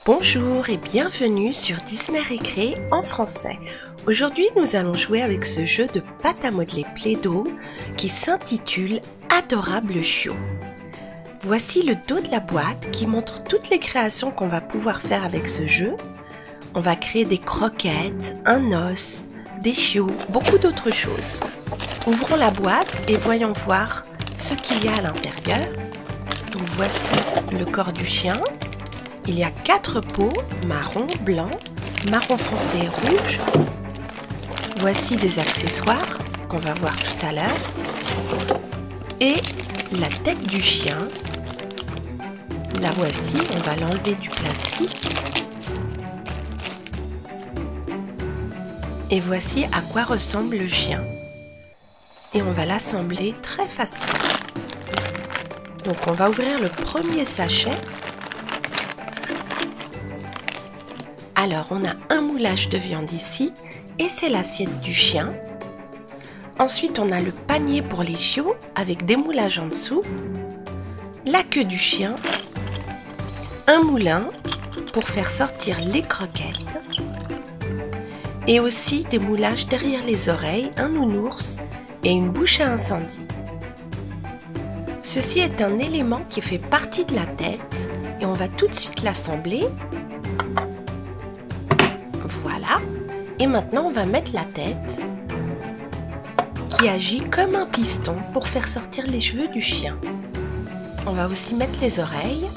Bonjour et bienvenue sur Disney Récré en français. Aujourd'hui, nous allons jouer avec ce jeu de pâte à modeler Play-Doh qui s'intitule Adorable Chiot. Voici le dos de la boîte qui montre toutes les créations qu'on va pouvoir faire avec ce jeu. On va créer des croquettes, un os, des chiots, beaucoup d'autres choses. Ouvrons la boîte et voyons voir ce qu'il y a à l'intérieur. Donc voici le corps du chien. Il y a 4 peaux, marron, blanc, marron foncé et rouge. Voici des accessoires qu'on va voir tout à l'heure. Et la tête du chien. La voici, on va l'enlever du plastique. Et voici à quoi ressemble le chien. Et on va l'assembler très facilement. Donc on va ouvrir le premier sachet. Alors, on a un moulage de viande ici, et c'est l'assiette du chien. Ensuite, on a le panier pour les chiots, avec des moulages en dessous. La queue du chien. Un moulin pour faire sortir les croquettes. Et aussi des moulages derrière les oreilles, un nounours et une bouche à incendie. Ceci est un élément qui fait partie de la tête, et on va tout de suite l'assembler. Et maintenant, on va mettre la tête qui agit comme un piston pour faire sortir les cheveux du chien. On va aussi mettre les oreilles.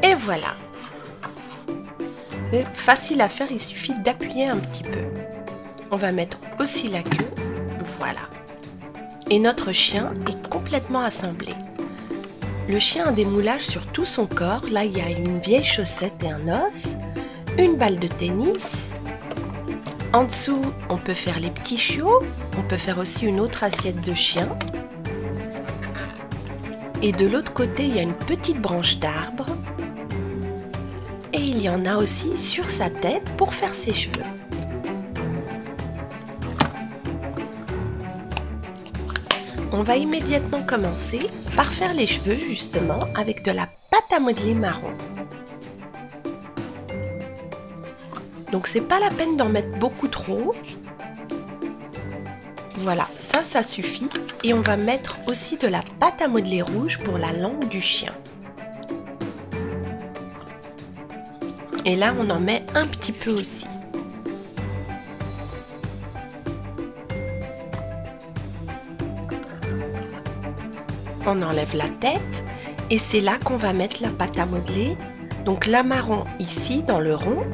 Et voilà. C'est facile à faire, il suffit d'appuyer un petit peu. On va mettre aussi la queue. Voilà. Et notre chien est complètement assemblé. Le chien a des moulages sur tout son corps. Là, il y a une vieille chaussette et un os, une balle de tennis. En dessous, on peut faire les petits chiots. On peut faire aussi une autre assiette de chien. Et de l'autre côté, il y a une petite branche d'arbre. Et il y en a aussi sur sa tête pour faire ses cheveux. On va immédiatement commencer par faire les cheveux justement avec de la pâte à modeler marron. Donc c'est pas la peine d'en mettre beaucoup trop. Voilà, ça suffit. Et on va mettre aussi de la pâte à modeler rouge pour la langue du chien. Et là on en met un petit peu aussi. On enlève la tête et c'est là qu'on va mettre la pâte à modeler. Donc la marron ici dans le rond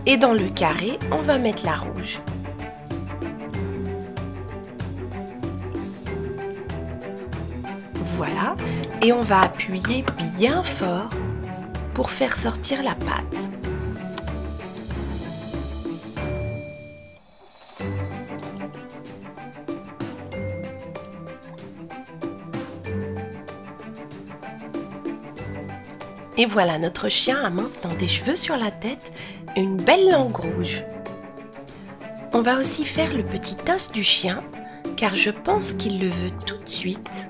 et dans le carré on va mettre la rouge. Voilà, et on va appuyer bien fort pour faire sortir la pâte. Et voilà, notre chien a maintenant des cheveux sur la tête et une belle langue rouge. On va aussi faire le petit os du chien, car je pense qu'il le veut tout de suite.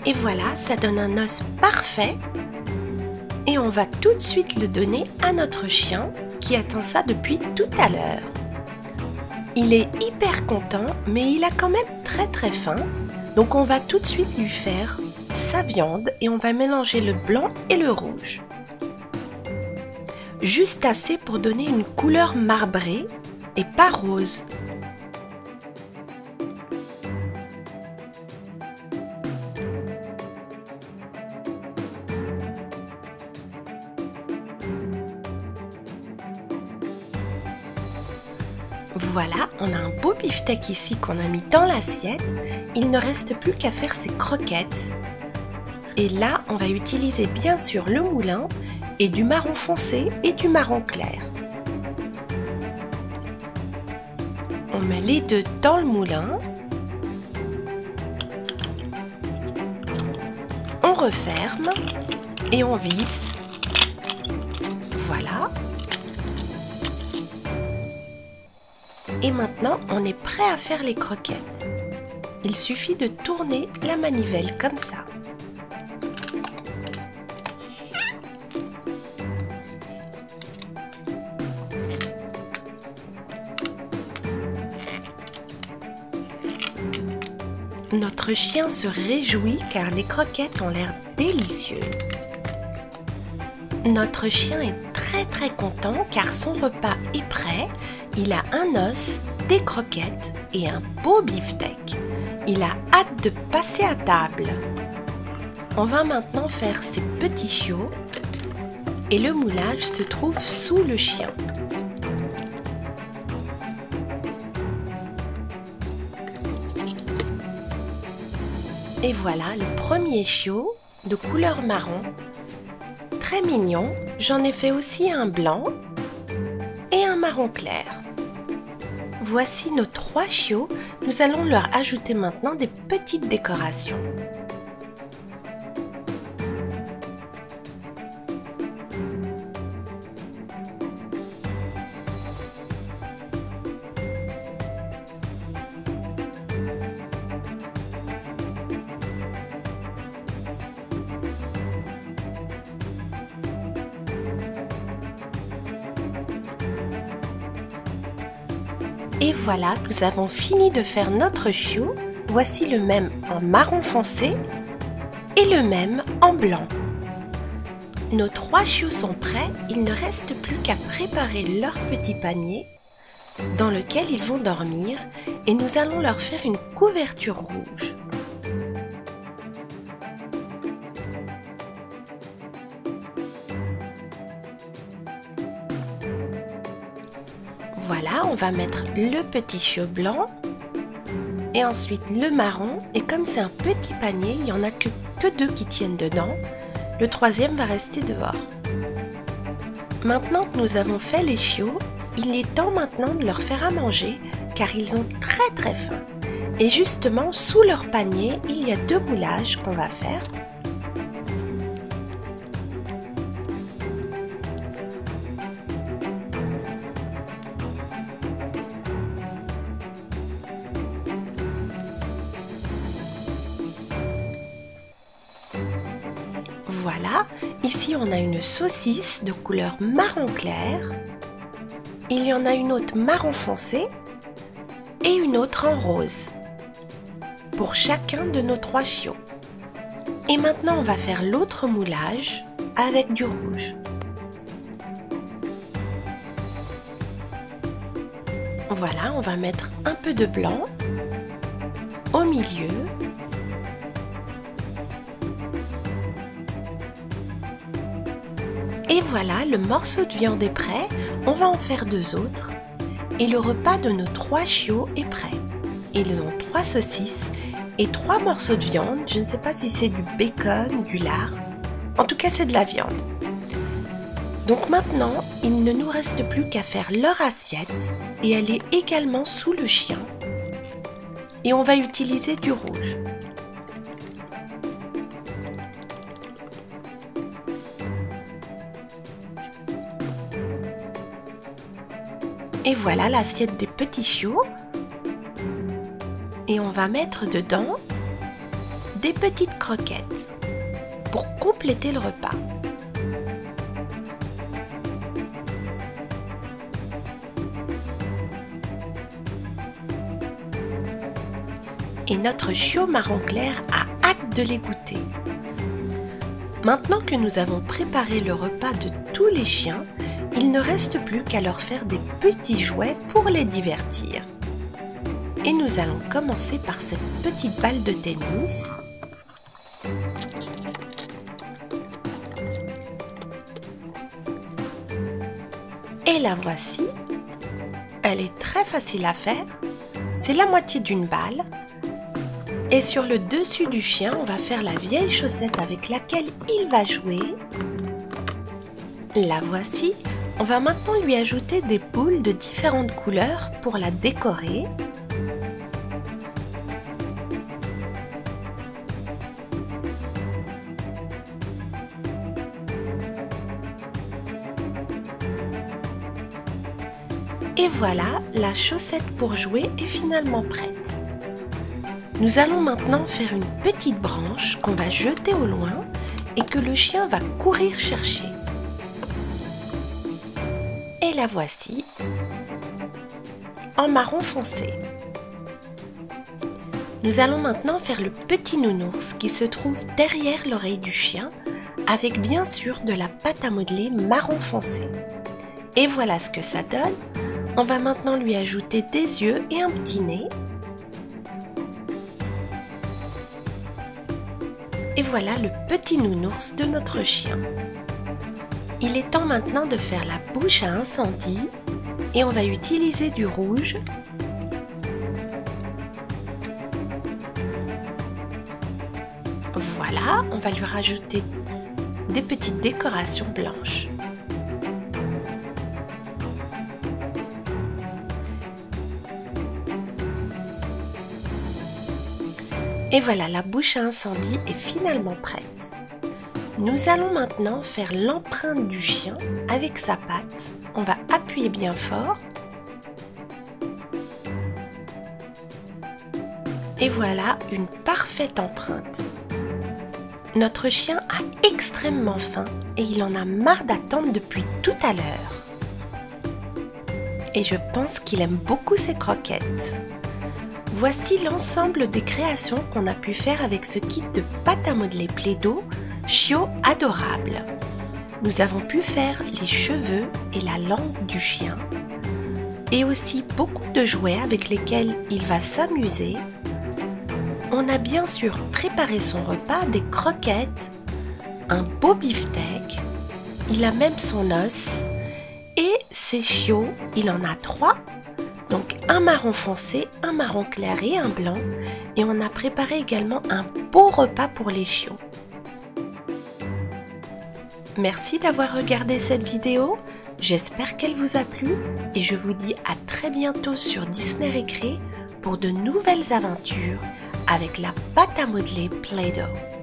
Et voilà, ça donne un os parfait. Et on va tout de suite le donner à notre chien qui attend ça depuis tout à l'heure. Il est hyper content, mais il a quand même très faim. Donc on va tout de suite lui faire sa viande et on va mélanger le blanc et le rouge. Juste assez pour donner une couleur marbrée et pas rose. Voilà, on a un beau beefsteak ici qu'on a mis dans l'assiette. Il ne reste plus qu'à faire ses croquettes. Et là, on va utiliser bien sûr le moulin et du marron foncé et du marron clair. On met les deux dans le moulin. On referme et on visse. Voilà. Et maintenant, on est prêt à faire les croquettes. Il suffit de tourner la manivelle comme ça. Notre chien se réjouit car les croquettes ont l'air délicieuses. Notre chien est très content car son repas est prêt. Il a un os, des croquettes et un beau beefsteak. Il a hâte de passer à table. On va maintenant faire ses petits chiots et le moulage se trouve sous le chien. Et voilà le premier chiot de couleur marron. Très mignon, j'en ai fait aussi un blanc et un marron clair. Voici nos 3 chiots, nous allons leur ajouter maintenant des petites décorations. Et voilà, nous avons fini de faire notre chiot. Voici le même en marron foncé et le même en blanc. Nos 3 chiots sont prêts, il ne reste plus qu'à préparer leur petit panier dans lequel ils vont dormir et nous allons leur faire une couverture rouge. Voilà, on va mettre le petit chiot blanc et ensuite le marron. Et comme c'est un petit panier, il n'y en a que 2 qui tiennent dedans. Le 3e va rester dehors. Maintenant que nous avons fait les chiots, il est temps maintenant de leur faire à manger car ils ont très faim. Et justement, sous leur panier, il y a 2 moulages qu'on va faire. Voilà, ici on a une saucisse de couleur marron clair, il y en a une autre marron foncé et une autre en rose, pour chacun de nos 3 chiots. Et maintenant on va faire l'autre moulage avec du rouge. Voilà, on va mettre un peu de blanc au milieu. Et voilà, le morceau de viande est prêt, on va en faire 2 autres. Et le repas de nos 3 chiots est prêt. Ils ont 3 saucisses et 3 morceaux de viande. Je ne sais pas si c'est du bacon, du lard. En tout cas, c'est de la viande. Donc maintenant, il ne nous reste plus qu'à faire leur assiette. Et elle est également sous le chien. Et on va utiliser du rouge. Et voilà l'assiette des petits chiots. Et on va mettre dedans des petites croquettes pour compléter le repas. Et notre chiot marron clair a hâte de les goûter. Maintenant que nous avons préparé le repas de tous les chiens, il ne reste plus qu'à leur faire des petits jouets pour les divertir. Et nous allons commencer par cette petite balle de tennis. Et la voici. Elle est très facile à faire. C'est la moitié d'une balle. Et sur le dessus du chien, on va faire la vieille chaussette avec laquelle il va jouer. La voici. On va maintenant lui ajouter des boules de différentes couleurs pour la décorer. Et voilà, la chaussette pour jouer est finalement prête. Nous allons maintenant faire une petite branche qu'on va jeter au loin et que le chien va courir chercher. Et la voici, en marron foncé. Nous allons maintenant faire le petit nounours qui se trouve derrière l'oreille du chien avec bien sûr de la pâte à modeler marron foncé. Et voilà ce que ça donne. On va maintenant lui ajouter des yeux et un petit nez. Et voilà le petit nounours de notre chien. Il est temps maintenant de faire la bouche à incendie et on va utiliser du rouge. Voilà, on va lui rajouter des petites décorations blanches. Et voilà, la bouche à incendie est finalement prête. Nous allons maintenant faire l'empreinte du chien avec sa patte. On va appuyer bien fort. Et voilà une parfaite empreinte. Notre chien a extrêmement faim et il en a marre d'attendre depuis tout à l'heure. Et je pense qu'il aime beaucoup ses croquettes. Voici l'ensemble des créations qu'on a pu faire avec ce kit de pâte à modeler Play-Doh Chiot adorable. Nous avons pu faire les cheveux et la langue du chien et aussi beaucoup de jouets avec lesquels il va s'amuser. On a bien sûr préparé son repas, des croquettes, un beau beefsteak, il a même son os et ses chiots, il en a 3. Donc un marron foncé, un marron clair et un blanc. Et on a préparé également un beau repas pour les chiots. Merci d'avoir regardé cette vidéo. J'espère qu'elle vous a plu. Et je vous dis à très bientôt sur Disney Récré pour de nouvelles aventures avec la pâte à modeler Play-Doh.